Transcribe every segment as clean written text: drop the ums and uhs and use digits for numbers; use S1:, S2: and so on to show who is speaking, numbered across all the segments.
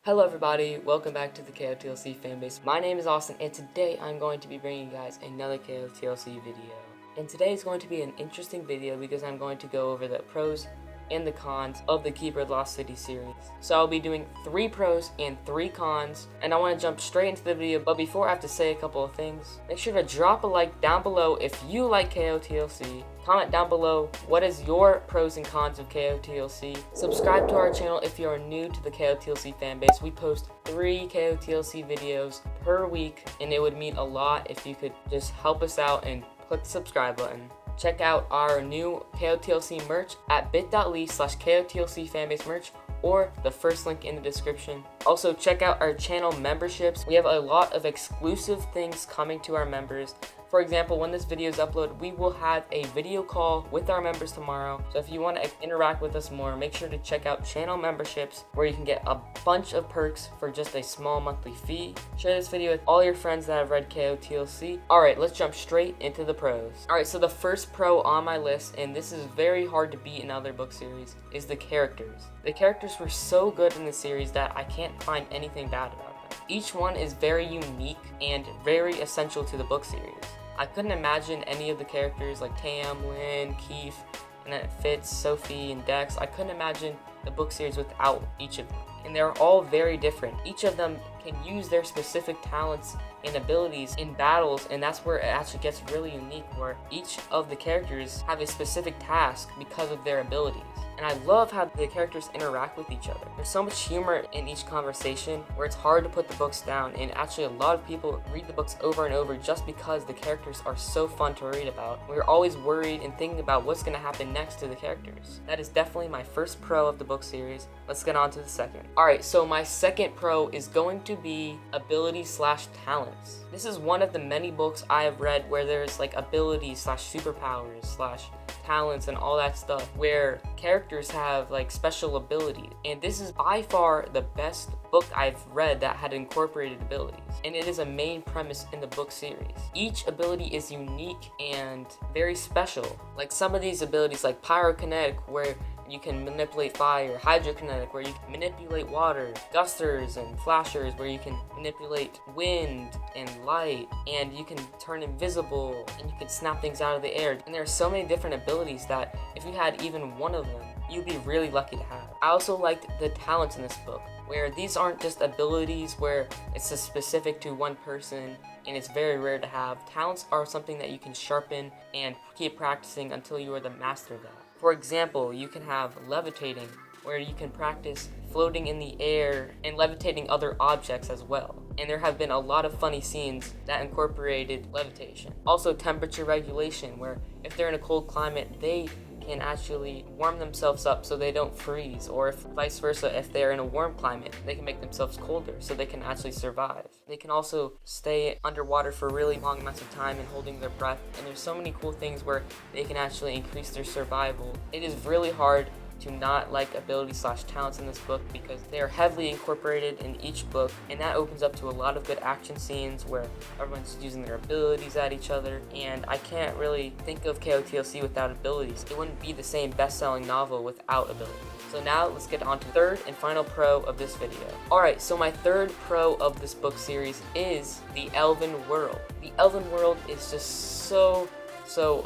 S1: Hello everybody, welcome back to the KotLC fanbase. My name is Austin and today I'm going to be bringing you guys another KotLC video. And today is going to be an interesting video because I'm going to go over the pros and the cons of the Keeper Lost City series. So I'll be doing 3 pros and 3 cons, and I want to jump straight into the video, but before I have to say a couple of things. Make sure to drop a like down below if you like KotLC. Comment down below what is your pros and cons of KotLC. Subscribe to our channel if you are new to the KotLC fanbase. We post 3 KotLC videos per week, and it would mean a lot if you could just help us out and click the subscribe button. Check out our new KotLC merch at bit.ly/KotLC fanbase merch or the first link in the description. Also check out our channel memberships. We have a lot of exclusive things coming to our members. For example, when this video is uploaded, we will have a video call with our members tomorrow. So if you want to interact with us more, make sure to check out channel memberships where you can get a bunch of perks for just a small monthly fee. Share this video with all your friends that have read KotLC. Alright, let's jump straight into the pros. Alright, so the first pro on my list, and this is very hard to beat in other book series, is the characters. The characters were so good in the series that I can't find anything bad about them. Each one is very unique and very essential to the book series. I couldn't imagine any of the characters like Tam, Lynn, Keefe, and then Fitz, Sophie, and Dex. I couldn't imagine the book series without each of them. And they're all very different. Each of them can use their specific talents and abilities in battles, and that's where it actually gets really unique, where each of the characters have a specific task because of their abilities. And I love how the characters interact with each other. There's so much humor in each conversation where it's hard to put the books down, and actually a lot of people read the books over and over just because the characters are so fun to read about. We're always worried and thinking about what's going to happen next to the characters. That is definitely my first pro of the book series. Let's get on to the second. Alright, so my second pro is going to be ability/talents. This is one of the many books I have read where there's like abilities/superpowers/talents and all that stuff where characters have like special abilities, and this is by far the best book I've read that had incorporated abilities, and it is a main premise in the book series. Each ability is unique and very special. Like some of these abilities like pyrokinetic, where you can manipulate fire, hydrokinetic, where you can manipulate water, gusters and flashers, where you can manipulate wind and light, and you can turn invisible, and you can snap things out of the air. And there are so many different abilities that if you had even one of them, you'd be really lucky to have. I also liked the talents in this book, where these aren't just abilities where it's just specific to one person and it's very rare to have. Talents are something that you can sharpen and keep practicing until you are the master of that. For example, you can have levitating, where you can practice floating in the air and levitating other objects as well. And there have been a lot of funny scenes that incorporated levitation. Also temperature regulation, where if they're in a cold climate, they can actually warm themselves up so they don't freeze, or if vice versa, if they're in a warm climate, they can make themselves colder so they can actually survive. They can also stay underwater for really long amounts of time and holding their breath, and there's so many cool things where they can actually increase their survival. It is really hard to not like ability/talents in this book because they are heavily incorporated in each book, and that opens up to a lot of good action scenes where everyone's using their abilities at each other, and I can't really think of KotLC without abilities. It wouldn't be the same best-selling novel without abilities. So now let's get on to the third and final pro of this video. Alright, so my third pro of this book series is the Elven World. The Elven World is just so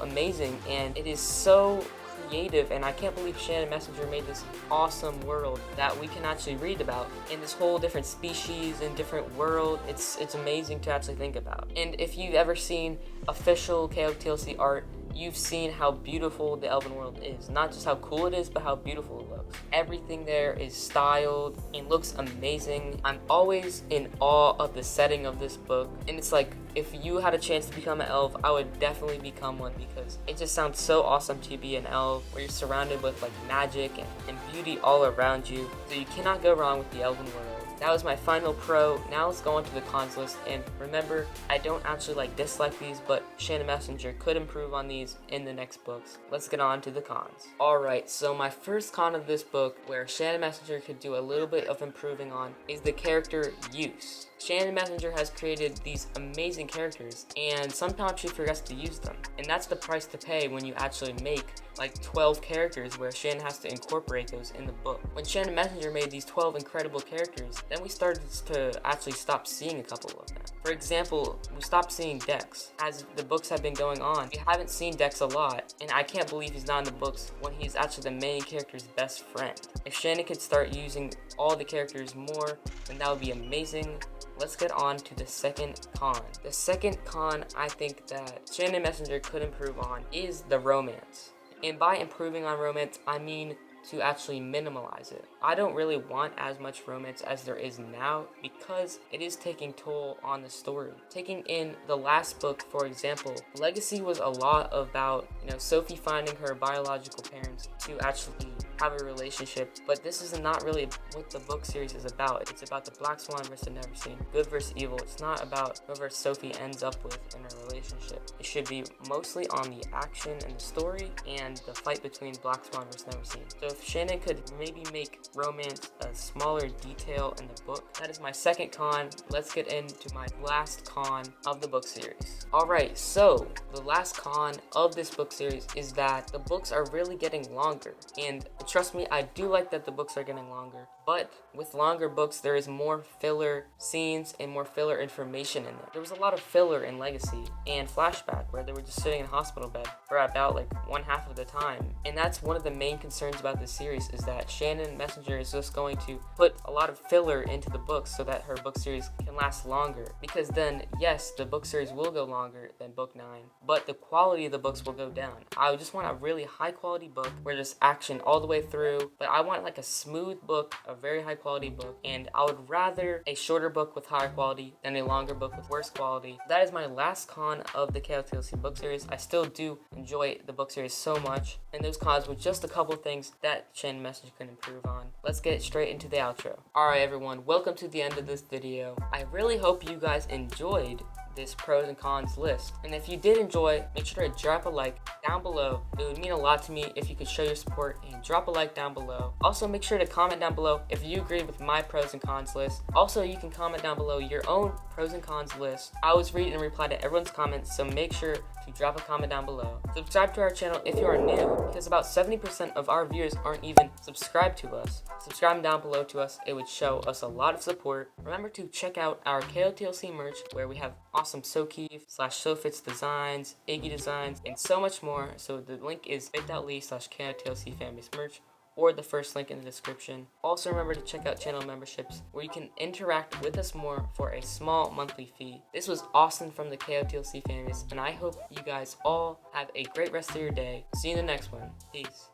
S1: amazing, and it is so creative, and I can't believe Shannon Messenger made this awesome world that we can actually read about, in this whole different species and different world. It's amazing to actually think about. And if you've ever seen official KotLC art, you've seen how beautiful the Elven World is. Not just how cool it is, but how beautiful it looks. Everything there is styled and looks amazing. I'm always in awe of the setting of this book, and it's like, if you had a chance to become an elf, I would definitely become one because it just sounds so awesome to be an elf, where you're surrounded with like magic and beauty all around you. So you cannot go wrong with the Elven World. That was my final pro. Now let's go on to the cons list, and remember, I don't actually dislike these, but Shannon Messenger could improve on these in the next books. Let's get on to the cons. Alright, so my first con of this book, where Shannon Messenger could do a little bit of improving on, is the character use. Shannon Messenger has created these amazing characters, and sometimes she forgets to use them. And that's the price to pay when you actually make like 12 characters where Shannon has to incorporate those in the book. When Shannon Messenger made these 12 incredible characters, then we started to actually stop seeing a couple of them. For example, we stopped seeing Dex. As the books have been going on, we haven't seen Dex a lot, and I can't believe he's not in the books when he's actually the main character's best friend. If Shannon could start using all the characters more, then that would be amazing. Let's get on to the second con. The second con I think that Shannon Messenger could improve on is the romance. And by improving on romance, I mean to actually minimalize it. I don't really want as much romance as there is now because it is taking toll on the story. Taking in the last book, for example, Legacy was a lot about, Sophie finding her biological parents to actually have a relationship, but this is not really what the book series is about. It's about the Black Swan versus the Never Seen, good versus evil. It's not about whoever Sophie ends up with in a relationship. It should be mostly on the action and the story and the fight between Black Swan versus Never Seen. So if Shannon could maybe make romance a smaller detail in the book, that is my second con. Let's get into my last con of the book series. Alright, so the last con of this book series is that the books are really getting longer, and trust me, I do like that the books are getting longer, but with longer books, there is more filler scenes and more filler information in there. There was a lot of filler in Legacy and Flashback where they were just sitting in a hospital bed for about like one half of the time. And that's one of the main concerns about this series, is that Shannon Messenger is just going to put a lot of filler into the books so that her book series can last longer. Because then, yes, the book series will go longer than book 9, but the quality of the books will go down. I just want a really high quality book where there's action all the way through, but I want like a smooth book, a very high quality book, and I would rather a shorter book with higher quality than a longer book with worse quality. That is my last con of the KotLC book series. I still do enjoy the book series so much, and those cons were just a couple things that Shannon Messenger can improve on. Let's get straight into the outro. Alright everyone, welcome to the end of this video. I really hope you guys enjoyed this pros and cons list, and if you did enjoy, make sure to drop a like down below. It would mean a lot to me if you could show your support and drop a like down below. Also, make sure to comment down below if you agree with my pros and cons list. Also, you can comment down below your own pros and cons list. I always read and reply to everyone's comments, so make sure to drop a comment down below. Subscribe to our channel if you are new, because about 70% of our viewers aren't even subscribed to us. Subscribing down below to us, it would show us a lot of support. Remember to check out our KotLC merch, where we have awesome sophie/sophits designs, Iggy designs, and so much more. So the link is bit.ly/KotLC Fanbase merch, or the first link in the description. Also remember to check out channel memberships, where you can interact with us more for a small monthly fee. This was Austin from the KotLC Fanbase, and I hope you guys all have a great rest of your day. See you in the next one. Peace.